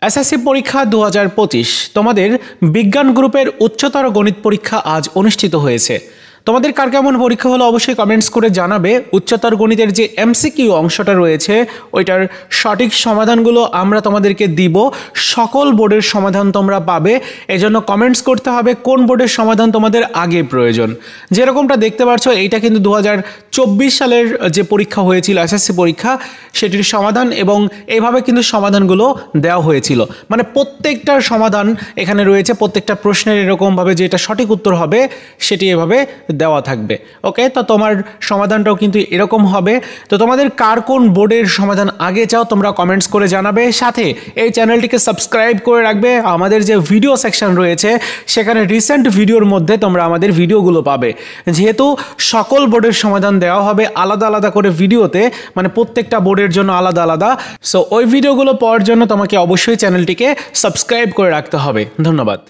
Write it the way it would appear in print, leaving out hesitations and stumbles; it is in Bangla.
এসএসসি পরীক্ষা 2025 তোমাদের বিজ্ঞান গ্রুপের উচ্চতর গণিত পরীক্ষা আজ অনুষ্ঠিত হয়েছে। তোমাদের কার কেমন পরীক্ষা হলো অবশ্যই কমেন্টস করে জানাবে। উচ্চতর গণিতের যে এমসিকিউ অংশটা রয়েছে ওইটার সঠিক সমাধানগুলো আমরা তোমাদেরকে দিব। সকল বোর্ডের সমাধান তোমরা পাবে, এজন্য কমেন্টস করতে হবে কোন বোর্ডের সমাধান তোমাদের আগে প্রয়োজন। যেরকমটা দেখতে পাচ্ছ এইটা কিন্তু 2024 সালের যে পরীক্ষা হয়েছিল এসএসসি পরীক্ষা সেটির সমাধান, এবং এইভাবে কিন্তু সমাধানগুলো দেওয়া হয়েছিল। মানে প্রত্যেকটার সমাধান এখানে রয়েছে, প্রত্যেকটা প্রশ্নের এরকমভাবে যে এটা সঠিক উত্তর হবে সেটি এভাবে দেওয়া থাকবে। ওকে, তো তোমার সমাধানটাও কিন্তু এরকম হবে। তো তোমাদের কার কোন বোর্ডের সমাধান আগে চাও তোমরা কমেন্টস করে জানাবে। সাথে এই চ্যানেলটিকে সাবস্ক্রাইব করে রাখবে। আমাদের যে ভিডিও সেকশন রয়েছে সেখানে রিসেন্ট ভিডিওর মধ্যে তোমরা আমাদের ভিডিওগুলো পাবে। যেহেতু সকল বোর্ডের সমাধান দেওয়া হবে আলাদা আলাদা করে ভিডিওতে, মানে প্রত্যেকটা বোর্ডের জন্য আলাদা আলাদা। সো ওই ভিডিওগুলো পাওয়ার জন্য তোমাকে অবশ্যই চ্যানেলটিকে সাবস্ক্রাইব করে রাখতে হবে। ধন্যবাদ।